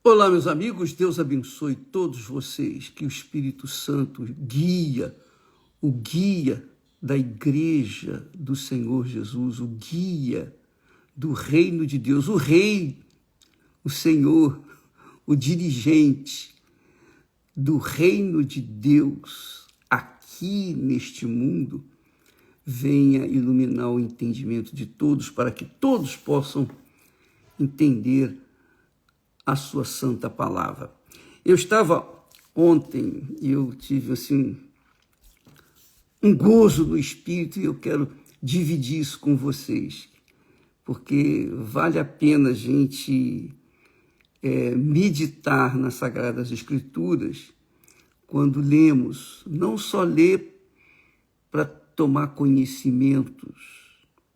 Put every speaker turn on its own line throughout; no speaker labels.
Olá, meus amigos, Deus abençoe todos vocês, que o Espírito Santo o guia da igreja do Senhor Jesus, o guia do reino de Deus, o rei, o Senhor, o dirigente do reino de Deus aqui neste mundo, venha iluminar o entendimento de todos, para que todos possam entender a sua santa palavra. Eu estava ontem e eu tive assim um gozo no espírito e eu quero dividir isso com vocês, porque vale a pena a gente meditar nas Sagradas Escrituras quando lemos, não só ler para tomar conhecimentos,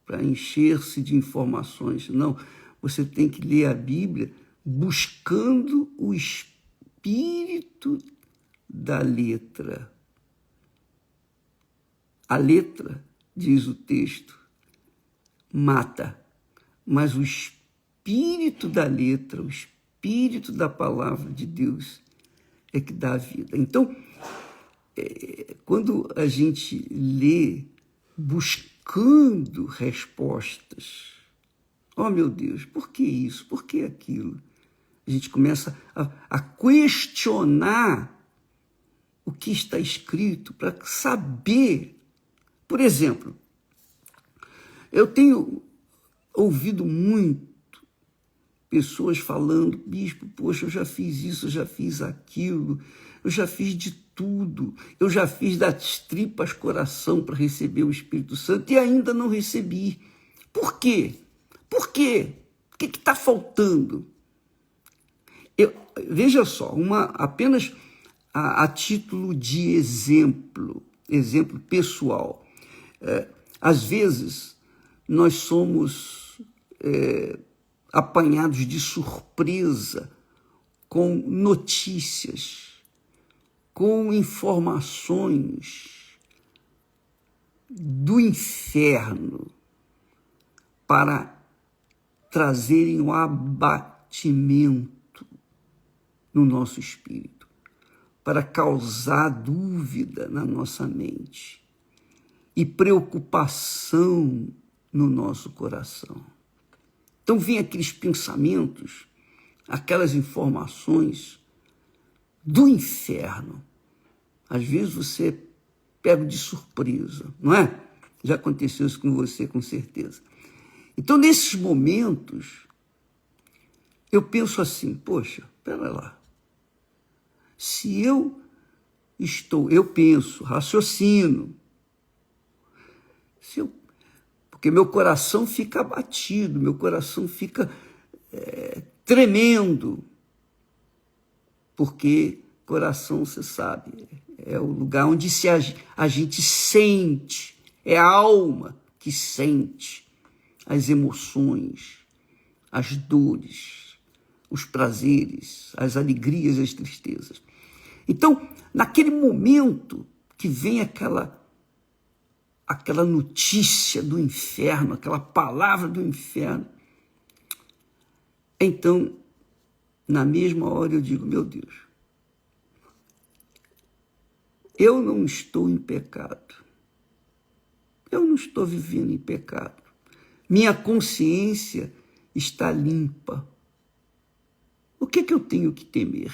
para encher-se de informações, não, você tem que ler a Bíblia buscando o espírito da letra. A letra, diz o texto, mata, mas o espírito da letra, o espírito da palavra de Deus é que dá a vida. Então, quando a gente lê buscando respostas, oh meu Deus, por que isso? Por que aquilo? A gente começa a questionar o que está escrito para saber. Por exemplo, eu tenho ouvido muito pessoas falando, bispo, poxa, eu já fiz isso, eu já fiz aquilo, eu já fiz de tudo, eu já fiz das tripas coração para receber o Espírito Santo e ainda não recebi. Por quê? Por quê? O que está faltando? Veja só, apenas a título de exemplo pessoal. Às vezes, nós somos apanhados de surpresa com notícias, com informações do inferno para trazerem o abatimento no nosso espírito, para causar dúvida na nossa mente e preocupação no nosso coração. Então vem aqueles pensamentos, aquelas informações do inferno. Às vezes você é pego de surpresa, não é? Já aconteceu isso com você, com certeza. Então, nesses momentos, eu penso assim, poxa, pera lá. Se eu penso, raciocino, porque meu coração fica abatido, meu coração fica tremendo, porque coração, você sabe, é o lugar onde a gente sente, é a alma que sente as emoções, as dores, os prazeres, as alegrias e as tristezas. Então, naquele momento que vem aquela notícia do inferno, aquela palavra do inferno, então, na mesma hora eu digo, meu Deus, eu não estou em pecado, eu não estou vivendo em pecado, minha consciência está limpa. O que eu tenho que temer?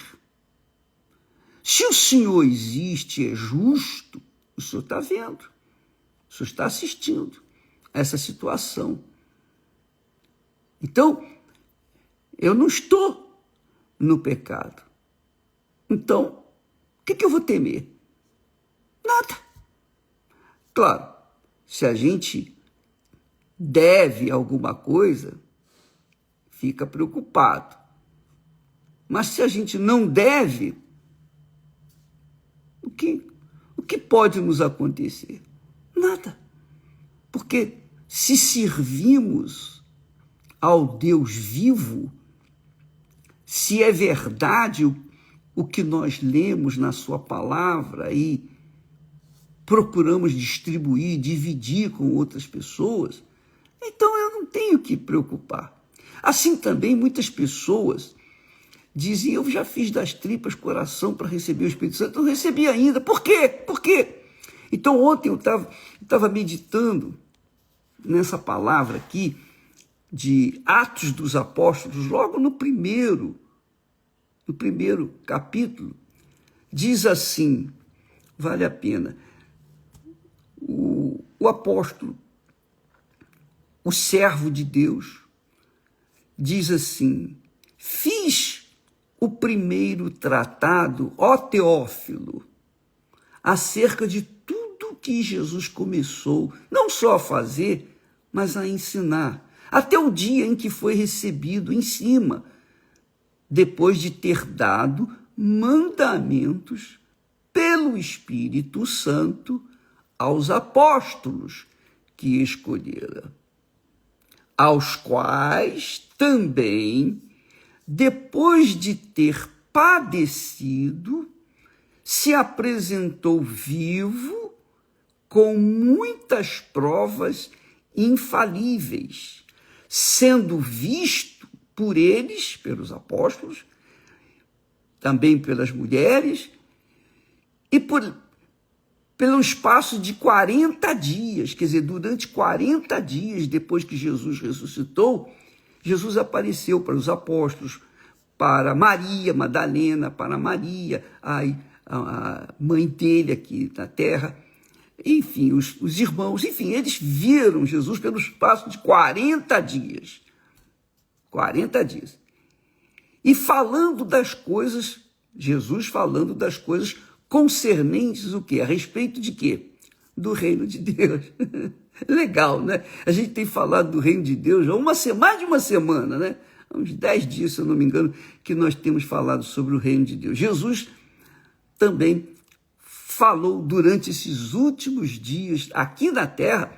Se o Senhor existe, é justo, o Senhor está vendo, o Senhor está assistindo a essa situação. Então, eu não estou no pecado. Então, o que eu vou temer? Nada. Claro, se a gente deve alguma coisa, fica preocupado. Mas se a gente não deve, o que pode nos acontecer? Nada. Porque se servimos ao Deus vivo, se é verdade o que nós lemos na sua palavra e procuramos distribuir, dividir com outras pessoas, então eu não tenho que preocupar. Assim também muitas pessoas dizem, eu já fiz das tripas coração para receber o Espírito Santo, eu não recebi ainda. Por quê? Por quê? Então ontem eu estava meditando nessa palavra aqui de Atos dos Apóstolos, logo no primeiro capítulo, diz assim, vale a pena, o apóstolo, o servo de Deus, diz assim, fiz o primeiro tratado, ó Teófilo, acerca de tudo que Jesus começou, não só a fazer, mas a ensinar, até o dia em que foi recebido em cima, depois de ter dado mandamentos pelo Espírito Santo aos apóstolos que escolhera, aos quais também, depois de ter padecido, se apresentou vivo com muitas provas infalíveis, sendo visto por eles, pelos apóstolos, também pelas mulheres, e pelo espaço de 40 dias, quer dizer, durante 40 dias depois que Jesus ressuscitou, Jesus apareceu para os apóstolos, para Maria Madalena, para Maria, a mãe dele aqui na terra, enfim, os irmãos, enfim, eles viram Jesus pelo espaço de 40 dias. 40 dias. E falando das coisas, Jesus falando das coisas concernentes o quê? A respeito de quê? Do reino de Deus. Legal, né? A gente tem falado do reino de Deus há mais de uma semana, né? Há uns 10 dias, se eu não me engano, que nós temos falado sobre o reino de Deus. Jesus também falou durante esses últimos dias aqui na terra,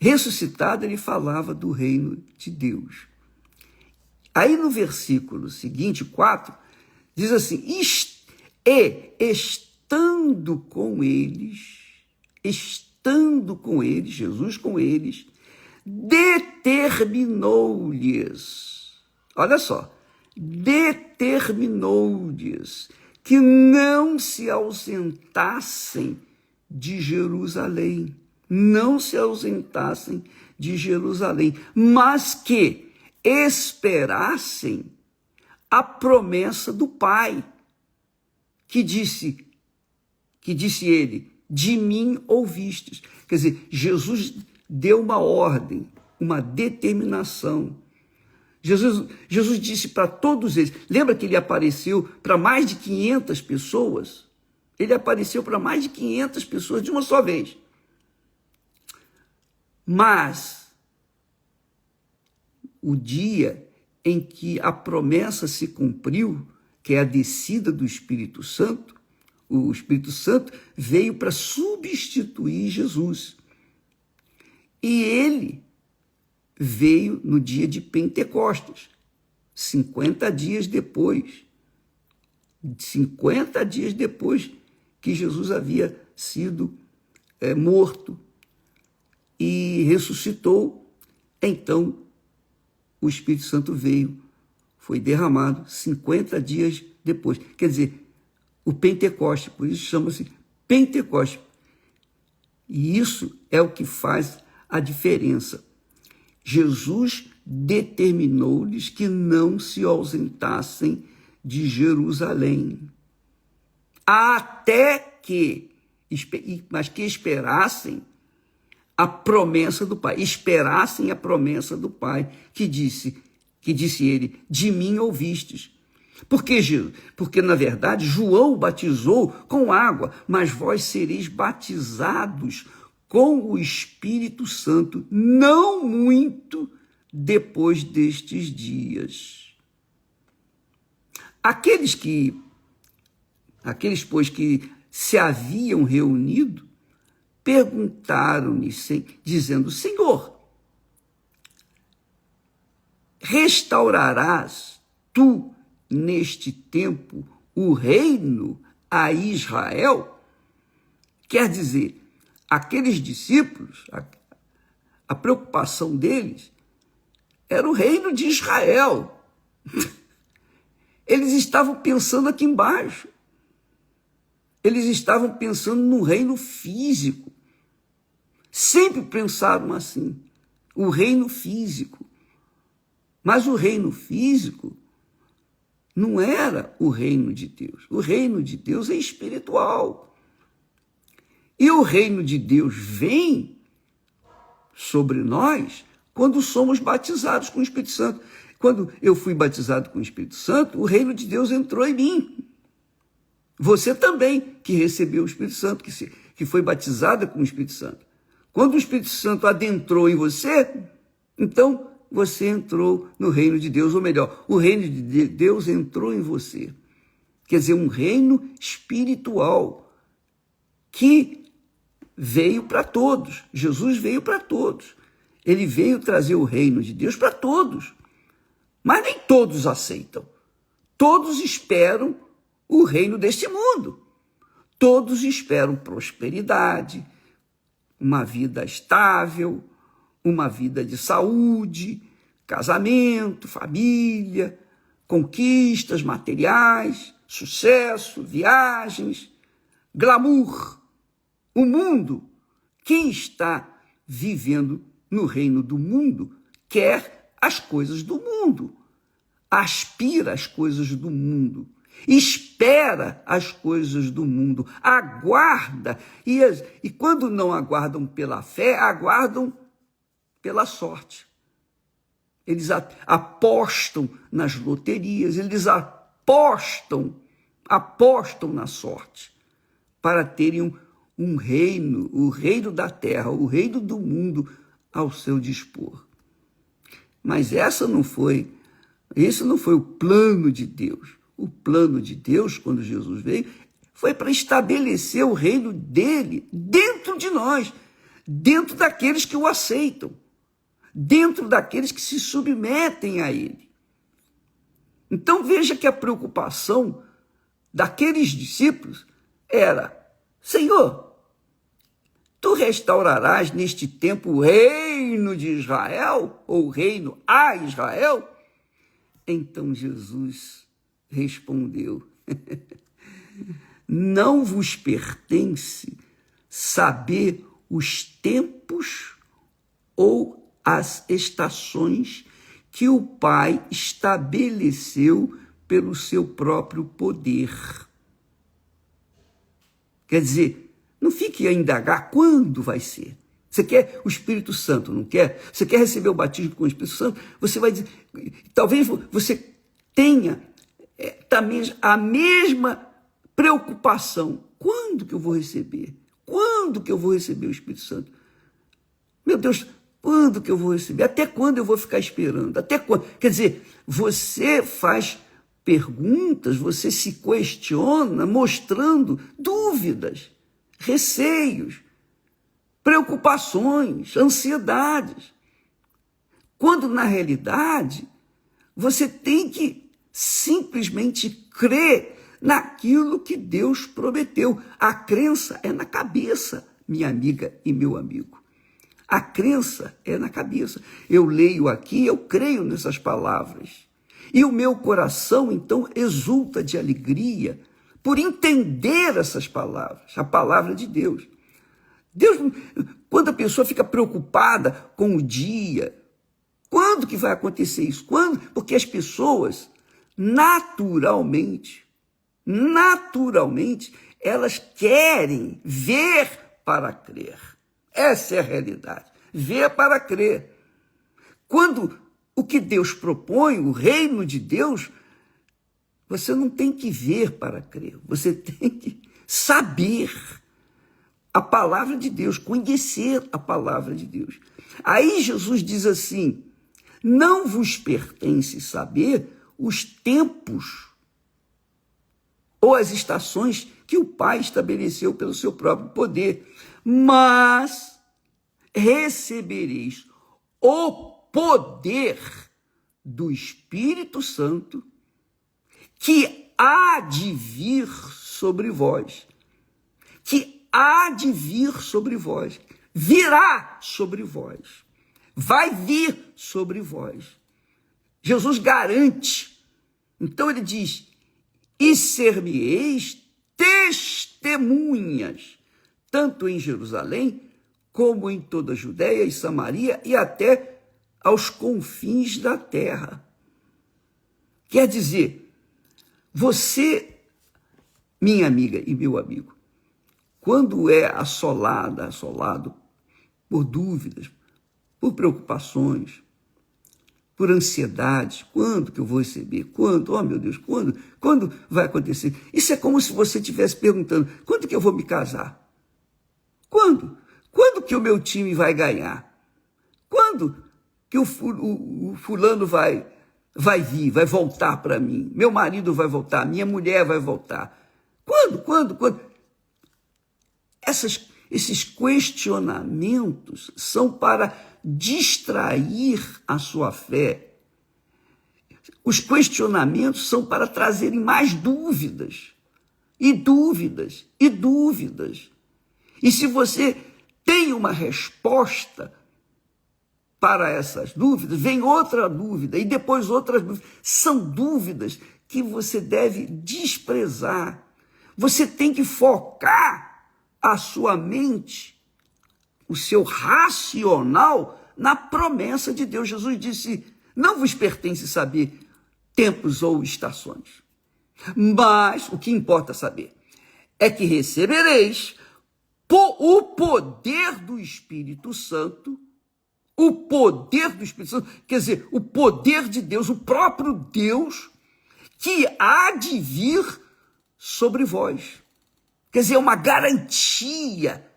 ressuscitado, ele falava do reino de Deus. Aí no versículo seguinte, 4, diz assim, estando com eles, Jesus com eles, determinou-lhes, olha só, determinou-lhes que não se ausentassem de Jerusalém, mas que esperassem a promessa do Pai, que disse ele, de mim ouvistes. Quer dizer, Jesus deu uma ordem, uma determinação. Jesus disse para todos eles, lembra que ele apareceu para mais de 500 pessoas? Ele apareceu para mais de 500 pessoas de uma só vez. Mas o dia em que a promessa se cumpriu, que é a descida do Espírito Santo, o Espírito Santo veio para substituir Jesus. E ele veio no dia de Pentecostes, 50 dias depois. 50 dias depois que Jesus havia sido morto e ressuscitou. Então, o Espírito Santo veio, foi derramado 50 dias depois. Quer dizer, o Pentecoste, por isso chama-se Pentecoste. E isso é o que faz a diferença. Jesus determinou-lhes que não se ausentassem de Jerusalém, mas que esperassem a promessa do Pai, esperassem a promessa do Pai, que disse ele, de mim ouvistes. Porque, na verdade, João batizou com água, mas vós sereis batizados com o Espírito Santo, não muito depois destes dias. Aqueles, pois, que se haviam reunido, perguntaram-lhe, dizendo, Senhor, restaurarás tu neste tempo o reino a Israel? Quer dizer, aqueles discípulos, a preocupação deles era o reino de Israel. Eles estavam pensando aqui embaixo. Eles estavam pensando no reino físico. Sempre pensaram assim, o reino físico. Mas o reino físico não era o reino de Deus. O reino de Deus é espiritual. E o reino de Deus vem sobre nós quando somos batizados com o Espírito Santo. Quando eu fui batizado com o Espírito Santo, o reino de Deus entrou em mim. Você também, que recebeu o Espírito Santo, que foi batizada com o Espírito Santo. Quando o Espírito Santo adentrou em você, então você entrou no reino de Deus, ou melhor, o reino de Deus entrou em você. Quer dizer, um reino espiritual que veio para todos. Jesus veio para todos. Ele veio trazer o reino de Deus para todos. Mas nem todos aceitam. Todos esperam o reino deste mundo. Todos esperam prosperidade, uma vida estável, uma vida de saúde, casamento, família, conquistas materiais, sucesso, viagens, glamour. O mundo, quem está vivendo no reino do mundo, quer as coisas do mundo, aspira as coisas do mundo, espera as coisas do mundo, aguarda, e quando não aguardam pela fé, aguardam pela sorte. Eles apostam nas loterias, eles apostam na sorte, para terem um reino, o reino da terra, o reino do mundo ao seu dispor. Mas esse não foi o plano de Deus. O plano de Deus, quando Jesus veio, foi para estabelecer o reino dele dentro de nós, dentro daqueles que o aceitam, dentro daqueles que se submetem a ele. Então veja que a preocupação daqueles discípulos era: Senhor, tu restaurarás neste tempo o reino de Israel, ou o reino a Israel? Então Jesus respondeu: não vos pertence saber os tempos ou as estações que o Pai estabeleceu pelo seu próprio poder. Quer dizer, não fique a indagar quando vai ser. Você quer o Espírito Santo, não quer? Você quer receber o batismo com o Espírito Santo? Você vai dizer, talvez você tenha também a mesma preocupação. Quando que eu vou receber? Quando que eu vou receber o Espírito Santo? Meu Deus, quando que eu vou receber? Até quando eu vou ficar esperando? Até quando? Quer dizer, você faz perguntas, você se questiona, mostrando dúvidas, receios, preocupações, ansiedades. Quando, na realidade, você tem que simplesmente crer naquilo que Deus prometeu. A crença é na cabeça, minha amiga e meu amigo. A crença é na cabeça. Eu leio aqui, eu creio nessas palavras. E o meu coração, então, exulta de alegria por entender essas palavras, a palavra de Deus. Quando a pessoa fica preocupada com o dia, quando que vai acontecer isso? Quando? Porque as pessoas, naturalmente, elas querem ver para crer. Essa é a realidade. Ver para crer. Quando o que Deus propõe, o reino de Deus, você não tem que ver para crer. Você tem que saber a palavra de Deus, conhecer a palavra de Deus. Aí Jesus diz assim: não vos pertence saber os tempos ou as estações que o Pai estabeleceu pelo seu próprio poder, mas recebereis o poder do Espírito Santo que há de vir sobre vós, virá sobre vós, vai vir sobre vós. Jesus garante Então ele diz, e ser-me-eis testemunhas, tanto em Jerusalém, como em toda a Judéia e Samaria, e até aos confins da terra. Quer dizer, você, minha amiga e meu amigo, quando é assolado por dúvidas, por preocupações, por ansiedades, quando que eu vou receber? Quando? Oh, meu Deus, quando? Quando vai acontecer? Isso é como se você estivesse perguntando, quando que eu vou me casar? Quando? Quando que o meu time vai ganhar? Quando que o fulano vai vir, vai voltar para mim? Meu marido vai voltar, minha mulher vai voltar. Quando? Esses questionamentos são para distrair a sua fé. Os questionamentos são para trazerem mais dúvidas, e dúvidas, e dúvidas. E se você tem uma resposta para essas dúvidas, vem outra dúvida, e depois outras dúvidas. São dúvidas que você deve desprezar. Você tem que focar a sua mente, o seu racional, na promessa de Deus. Jesus disse, não vos pertence saber tempos ou estações, mas o que importa saber é que recebereis o poder do Espírito Santo, o poder do Espírito Santo, quer dizer, o poder de Deus, o próprio Deus, que há de vir sobre vós. Quer dizer, é uma garantia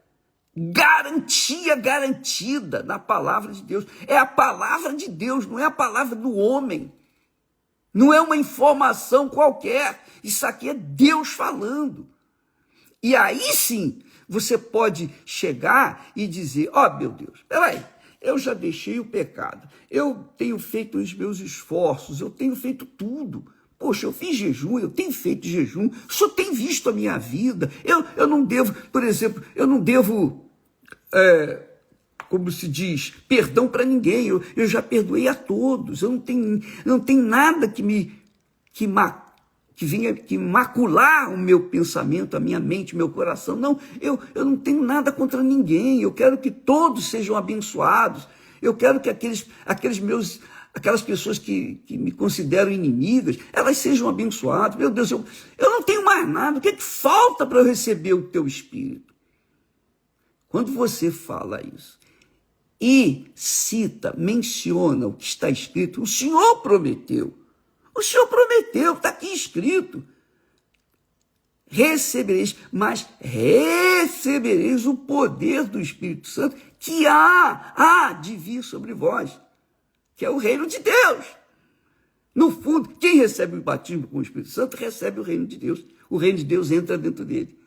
garantida na palavra de Deus. É a palavra de Deus, não é a palavra do homem. Não é uma informação qualquer. Isso aqui é Deus falando. E aí sim, você pode chegar e dizer, meu Deus, peraí, eu já deixei o pecado, eu tenho feito os meus esforços, eu tenho feito tudo. Poxa, eu fiz jejum, eu tenho feito jejum, o senhor tem visto a minha vida, eu não devo, por exemplo, eu não devo, como se diz, perdão para ninguém, eu já perdoei a todos, eu não tenho nada que venha que macular o meu pensamento, a minha mente, o meu coração. Não, eu não tenho nada contra ninguém, eu quero que todos sejam abençoados, eu quero que aquelas pessoas que me consideram inimigas, elas sejam abençoadas. Meu Deus, eu não tenho mais nada, o que falta para eu receber o teu Espírito? Quando você fala isso e cita, menciona o que está escrito, o Senhor prometeu, está aqui escrito, recebereis o poder do Espírito Santo que há de vir sobre vós, que é o reino de Deus. No fundo, quem recebe o batismo com o Espírito Santo recebe o reino de Deus. O reino de Deus entra dentro dele.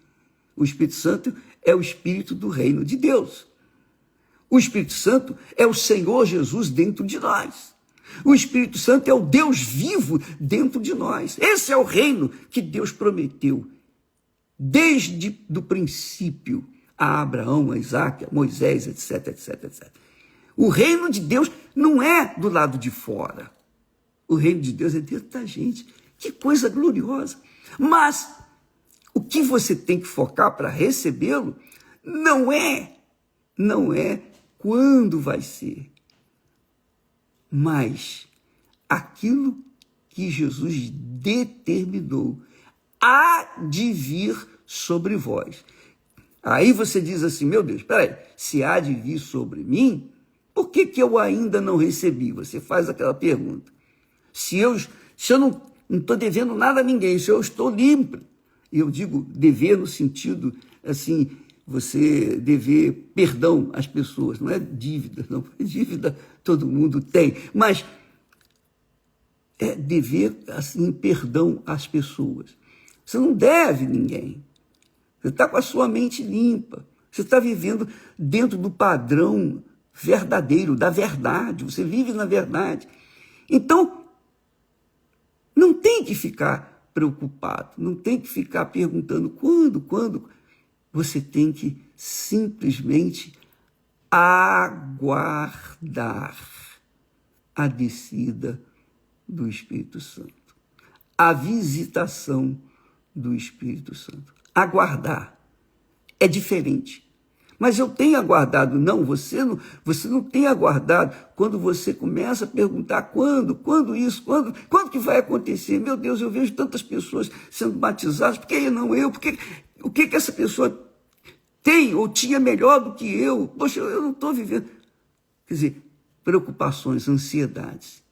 O Espírito Santo é o Espírito do reino de Deus. O Espírito Santo é o Senhor Jesus dentro de nós. O Espírito Santo é o Deus vivo dentro de nós. Esse é o reino que Deus prometeu desde o princípio a Abraão, a Isaac, a Moisés, etc, etc, etc. O reino de Deus não é do lado de fora. O reino de Deus é dentro da gente. Que coisa gloriosa. Mas o que você tem que focar para recebê-lo não é quando vai ser, mas aquilo que Jesus determinou há de vir sobre vós. Aí você diz assim, meu Deus, peraí, se há de vir sobre mim, por que eu ainda não recebi? Você faz aquela pergunta. Se eu não estou devendo nada a ninguém, se eu estou limpo, e eu digo dever no sentido, assim, você dever perdão às pessoas, não é dívida, não é dívida, todo mundo tem, mas é dever, assim, perdão às pessoas. Você não deve ninguém, você está com a sua mente limpa, você está vivendo dentro do padrão verdadeiro, da verdade, você vive na verdade. Então, não tem que ficar preocupado, não tem que ficar perguntando quando. Você tem que simplesmente aguardar a descida do Espírito Santo. a visitação do Espírito Santo. Aguardar é diferente. Mas eu tenho aguardado. Não, você não tem aguardado. Quando você começa a perguntar quando isso, quando que vai acontecer? Meu Deus, eu vejo tantas pessoas sendo batizadas, por que não eu? O que essa pessoa tem ou tinha melhor do que eu? Poxa, eu não estou vivendo. Quer dizer, preocupações, ansiedades,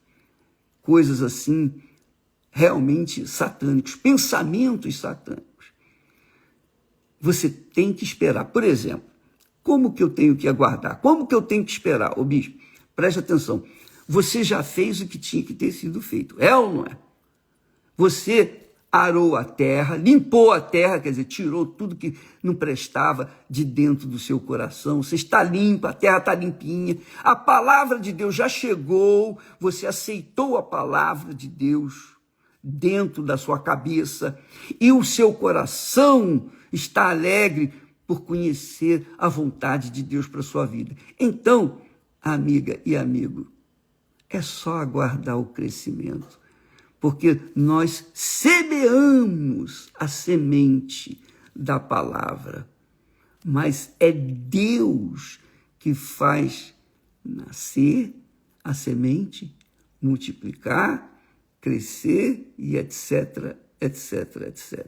coisas assim, realmente satânicos, pensamentos satânicos. Você tem que esperar. Por exemplo, como que eu tenho que aguardar? Como que eu tenho que esperar? Ô bispo, preste atenção. Você já fez o que tinha que ter sido feito. É ou não é? Você arou a terra, limpou a terra, quer dizer, tirou tudo que não prestava de dentro do seu coração. Você está limpo, a terra está limpinha. A palavra de Deus já chegou. Você aceitou a palavra de Deus dentro da sua cabeça. E o seu coração está alegre por conhecer a vontade de Deus para a sua vida. Então, amiga e amigo, é só aguardar o crescimento, porque nós semeamos a semente da palavra, mas é Deus que faz nascer a semente, multiplicar, crescer e etc, etc, etc.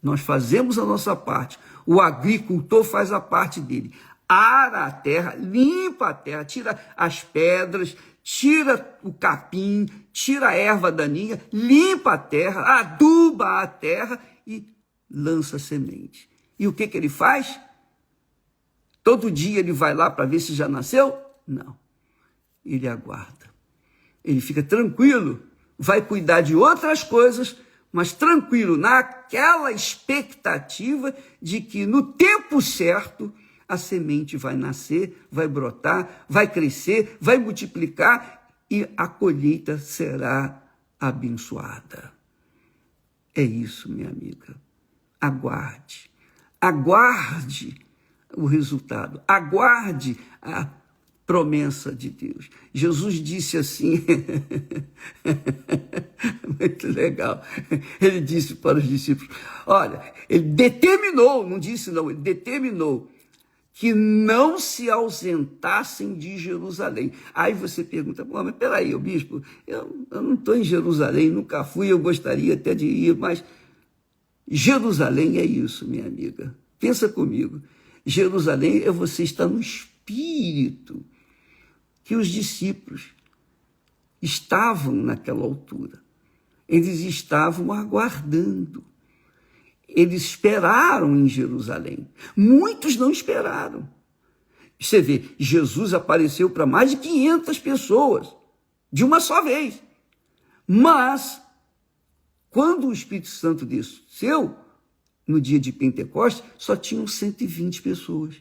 Nós fazemos a nossa parte, o agricultor faz a parte dele, ara a terra, limpa a terra, tira as pedras, tira o capim, tira a erva daninha, limpa a terra, aduba a terra e lança a semente. E o que ele faz? Todo dia ele vai lá para ver se já nasceu? Não. Ele aguarda. Ele fica tranquilo, vai cuidar de outras coisas, mas tranquilo, naquela expectativa de que no tempo certo a semente vai nascer, vai brotar, vai crescer, vai multiplicar e a colheita será abençoada. É isso, minha amiga. Aguarde. Aguarde o resultado. Aguarde a promessa de Deus. Jesus disse assim, muito legal, ele disse para os discípulos, olha, ele determinou, não disse não, ele determinou que não se ausentassem de Jerusalém. Aí você pergunta, mas peraí, o bispo, eu não estou em Jerusalém, nunca fui, eu gostaria até de ir, mas Jerusalém é isso, minha amiga. Pensa comigo, Jerusalém é você estar no Espírito, que os discípulos estavam naquela altura. Eles estavam aguardando. Eles esperaram em Jerusalém. Muitos não esperaram. Você vê, Jesus apareceu para mais de 500 pessoas, de uma só vez. Mas, quando o Espírito Santo desceu, no dia de Pentecostes, só tinham 120 pessoas.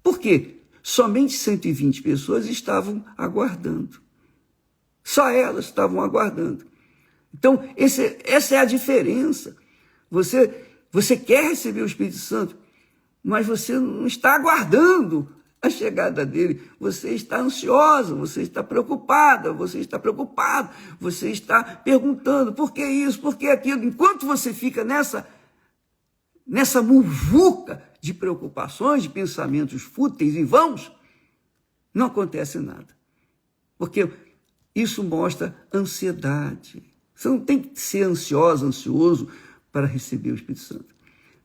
Por quê? Somente 120 pessoas estavam aguardando. Só elas estavam aguardando. Então, essa é a diferença. Você quer receber o Espírito Santo, mas você não está aguardando a chegada dele. Você está ansiosa, você está preocupada, você está preocupado, você está perguntando por que isso, por que aquilo. Enquanto você fica nessa muvuca de preocupações, de pensamentos fúteis e vãos, não acontece nada. Porque isso mostra ansiedade. Você não tem que ser ansiosa, ansioso para receber o Espírito Santo.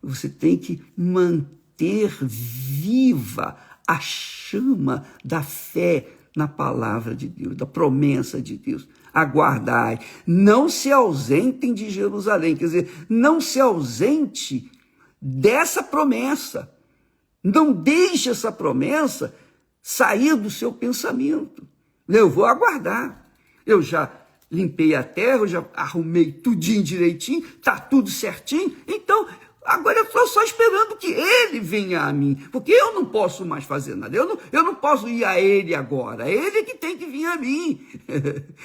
Você tem que manter viva a chama da fé na palavra de Deus, da promessa de Deus. Aguardai, não se ausentem de Jerusalém, quer dizer, não se ausente dessa promessa. Não deixe essa promessa sair do seu pensamento. Eu vou aguardar. Eu já limpei a terra, eu já arrumei tudinho direitinho, está tudo certinho. Então, agora eu estou só esperando que ele venha a mim, porque eu não posso mais fazer nada. Eu não posso ir a ele agora. É ele que tem que vir a mim.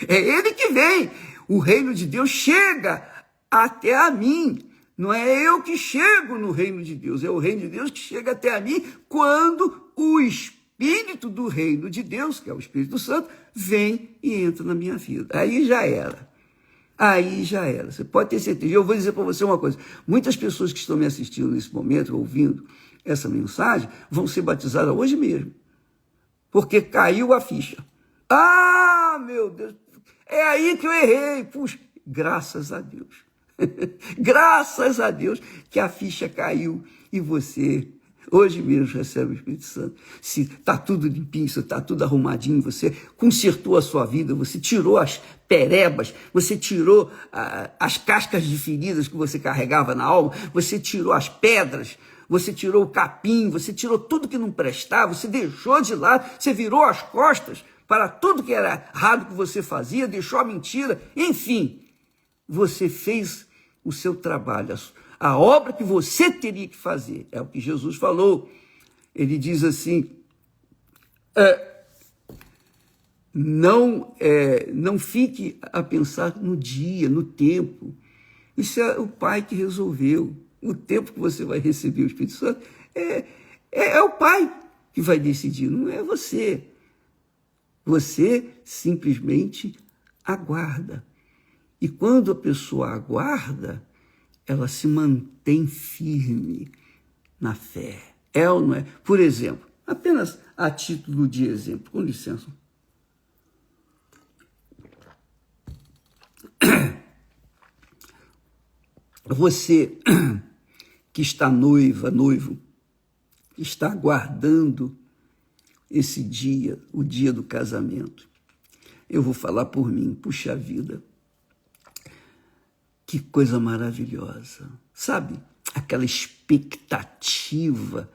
É ele que vem. O reino de Deus chega até a mim. Não é eu que chego no reino de Deus, é o reino de Deus que chega até a mim quando o Espírito do reino de Deus, que é o Espírito Santo, vem e entra na minha vida. Aí já era. aí já era. Você pode ter certeza. E eu vou dizer para você uma coisa. Muitas pessoas que estão me assistindo nesse momento, ouvindo essa mensagem, vão ser batizadas hoje mesmo. Porque caiu a ficha. Ah, meu Deus, é aí que eu errei. Puxa, graças a Deus. Graças a Deus que a ficha caiu e você hoje mesmo recebe o Espírito Santo. Se está tudo limpinho, se está tudo arrumadinho, você consertou a sua vida, você tirou as perebas, você tirou as cascas de feridas que você carregava na alma, você tirou as pedras, você tirou o capim, você tirou tudo que não prestava, você deixou de lado, você virou as costas para tudo que era errado que você fazia, deixou a mentira, enfim, você fez o seu trabalho, a obra que você teria que fazer. É o que Jesus falou. Ele diz assim, não fique a pensar no dia, no tempo. Isso é o Pai que resolveu. O tempo que você vai receber o Espírito Santo é o Pai que vai decidir, não é você. Você simplesmente aguarda. E quando a pessoa aguarda, ela se mantém firme na fé. É ou não é? Por exemplo, apenas a título de exemplo, com licença. Você que está noiva, noivo, que está aguardando esse dia, o dia do casamento. Eu vou falar por mim, puxa vida. Que coisa maravilhosa, sabe? Aquela expectativa,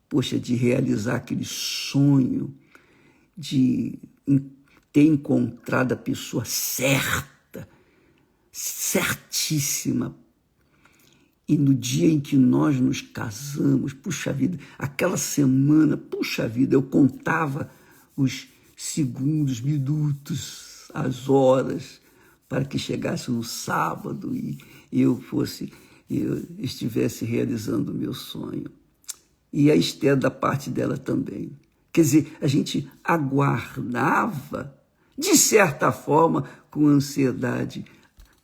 poxa, de realizar aquele sonho, de ter encontrado a pessoa certa, certíssima. E no dia em que nós nos casamos, puxa vida, aquela semana, puxa vida, eu contava os segundos, minutos, as horas, para que chegasse no sábado e eu estivesse realizando o meu sonho. E a Esther da parte dela também. Quer dizer, a gente aguardava, de certa forma, com ansiedade,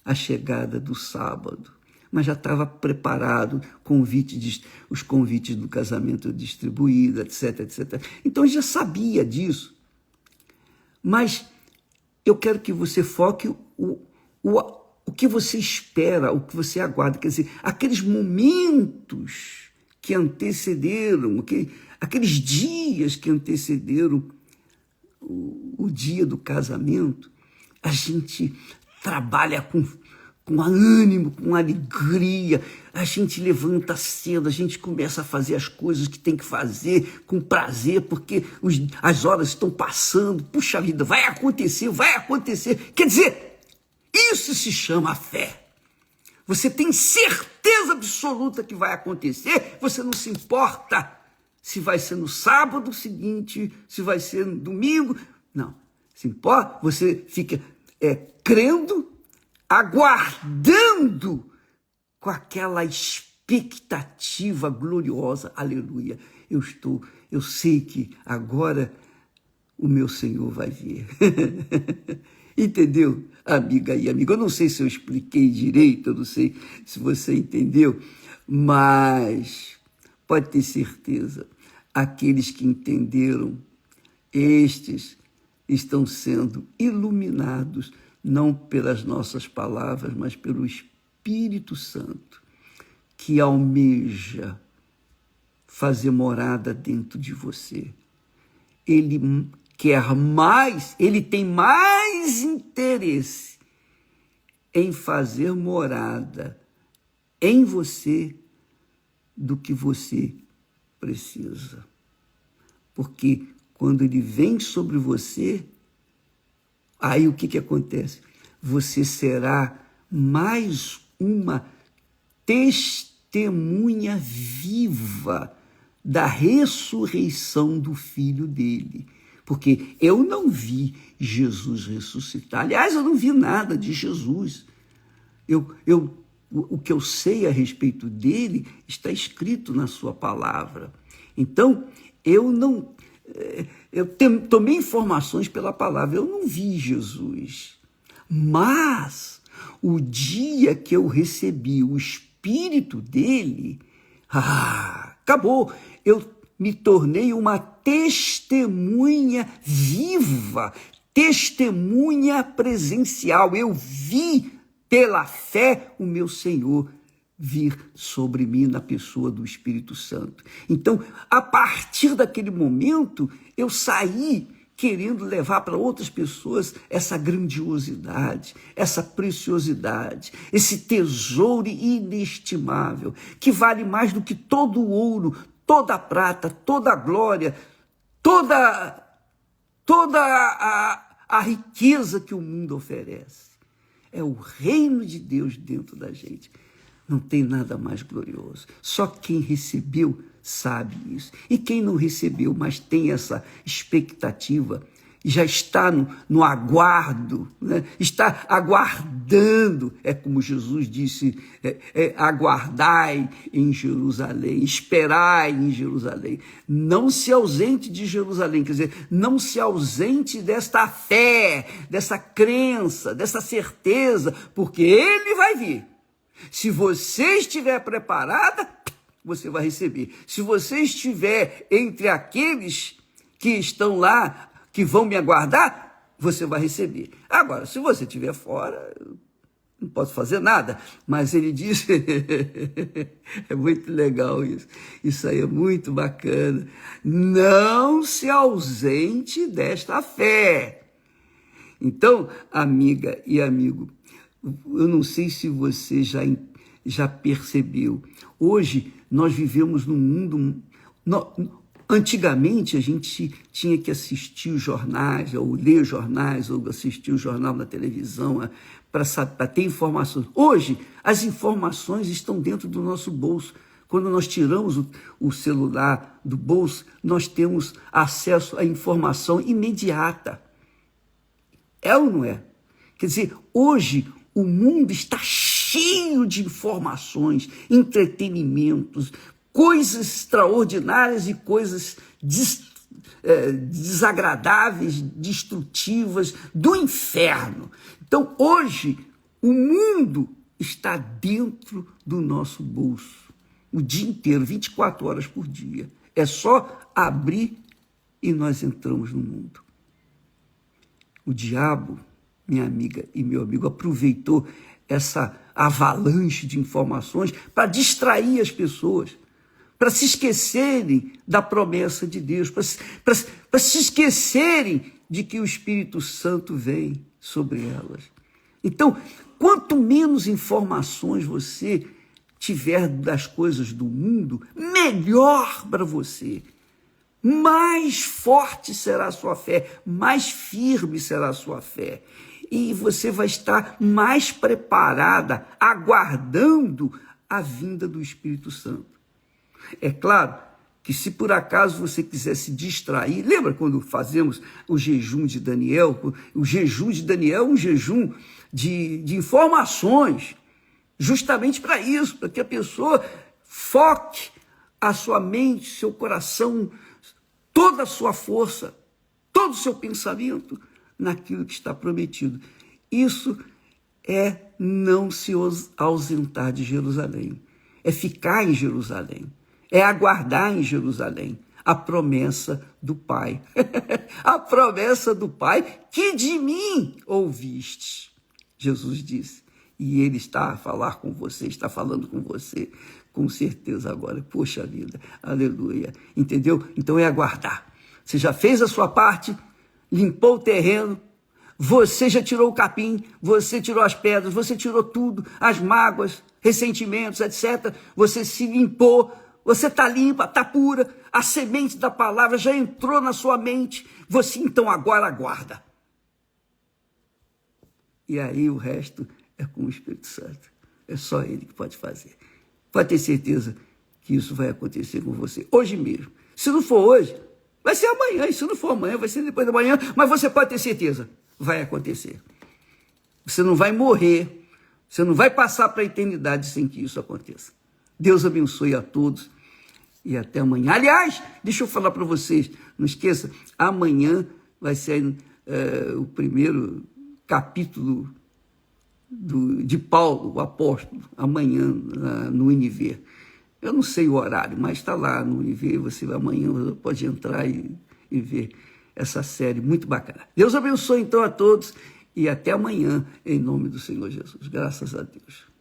a chegada do sábado. Mas já estava preparado, os convites do casamento distribuídos, etc, etc. Então, já sabia disso. Mas eu quero que você foque o que você espera, o que você aguarda. Quer dizer, aqueles momentos que antecederam, aqueles dias que antecederam o dia do casamento, a gente trabalha com ânimo, com alegria, a gente levanta cedo, a gente começa a fazer as coisas que tem que fazer com prazer, porque as horas estão passando, puxa vida, vai acontecer. Quer dizer, isso se chama fé. Você tem certeza absoluta que vai acontecer, você não se importa se vai ser no sábado seguinte, se vai ser no domingo, não. Se importa, você fica crendo, aguardando com aquela expectativa gloriosa, aleluia. Eu sei que agora o meu Senhor vai vir. Entendeu, amiga e amigo? Eu não sei se eu expliquei direito, eu não sei se você entendeu, mas pode ter certeza, aqueles que entenderam, estes estão sendo iluminados, não pelas nossas palavras, mas pelo Espírito Santo, que almeja fazer morada dentro de você. Ele quer mais, ele tem mais interesse em fazer morada em você do que você precisa. Porque quando ele vem sobre você, aí o que acontece? Você será mais uma testemunha viva da ressurreição do Filho dele. Porque eu não vi Jesus ressuscitar. Aliás, eu não vi nada de Jesus. O que eu sei a respeito dele está escrito na sua palavra. Então, eu tomei informações pela palavra, eu não vi Jesus. Mas o dia que eu recebi o Espírito dele, acabou. Eu me tornei uma testemunha viva, testemunha presencial. Eu vi pela fé o meu Senhor vir sobre mim na pessoa do Espírito Santo. Então, a partir daquele momento, eu saí querendo levar para outras pessoas essa grandiosidade, essa preciosidade, esse tesouro inestimável, que vale mais do que todo o ouro, toda a prata, toda a glória, toda a riqueza que o mundo oferece. É o reino de Deus dentro da gente. Não tem nada mais glorioso. Só quem recebeu sabe isso. E quem não recebeu, mas tem essa expectativa, já está no aguardo, né? Está aguardando. É como Jesus disse, aguardai em Jerusalém, esperai em Jerusalém. Não se ausente de Jerusalém, quer dizer, não se ausente desta fé, dessa crença, dessa certeza, porque ele vai vir. Se você estiver preparada, você vai receber. Se você estiver entre aqueles que estão lá, que vão me aguardar, você vai receber. Agora, se você estiver fora, não posso fazer nada. Mas ele disse, é muito legal isso. Isso aí é muito bacana. Não se ausente desta fé. Então, amiga e amigo, eu não sei se você já percebeu. Hoje, nós vivemos num mundo... Antigamente, a gente tinha que assistir os jornais, ou ler jornais, ou assistir o jornal na televisão, para ter informações. Hoje, as informações estão dentro do nosso bolso. Quando nós tiramos o celular do bolso, nós temos acesso à informação imediata. É ou não é? Quer dizer, hoje o mundo está cheio de informações, entretenimentos, coisas extraordinárias e coisas desagradáveis, destrutivas, do inferno. Então, hoje, o mundo está dentro do nosso bolso, o dia inteiro, 24 horas por dia. É só abrir e nós entramos no mundo. O diabo, minha amiga e meu amigo, aproveitou essa avalanche de informações para distrair as pessoas, para se esquecerem da promessa de Deus, para se esquecerem de que o Espírito Santo vem sobre elas. Então, quanto menos informações você tiver das coisas do mundo, melhor para você. Mais forte será a sua fé, mais firme será a sua fé. E você vai estar mais preparada, aguardando a vinda do Espírito Santo. É claro que se por acaso você quiser se distrair, lembra quando fazemos o jejum de Daniel? O jejum de Daniel é um jejum de informações, justamente para isso, para que a pessoa foque a sua mente, seu coração, toda a sua força, todo o seu pensamento naquilo que está prometido. Isso é não se ausentar de Jerusalém, é ficar em Jerusalém, é aguardar em Jerusalém a promessa do Pai. A promessa do Pai que de mim ouviste, Jesus disse. E ele está a falar com você, está falando com você, com certeza agora. Poxa vida, aleluia. Entendeu? Então é aguardar. Você já fez a sua parte, limpou o terreno, você já tirou o capim, você tirou as pedras, você tirou tudo, as mágoas, ressentimentos, etc. Você se limpou, você está limpa, está pura, a semente da palavra já entrou na sua mente, você então agora aguarda. E aí o resto é com o Espírito Santo. É só ele que pode fazer. Pode ter certeza que isso vai acontecer com você hoje mesmo. Se não for hoje, vai ser amanhã. E se não for amanhã, vai ser depois da manhã. Mas você pode ter certeza, vai acontecer. Você não vai morrer. Você não vai passar para a eternidade sem que isso aconteça. Deus abençoe a todos e até amanhã. Aliás, deixa eu falar para vocês, não esqueça, amanhã vai ser o primeiro capítulo de Paulo, o apóstolo, amanhã no NV. Eu não sei o horário, mas está lá no NV, você amanhã pode entrar e ver essa série muito bacana. Deus abençoe então a todos e até amanhã, em nome do Senhor Jesus. Graças a Deus.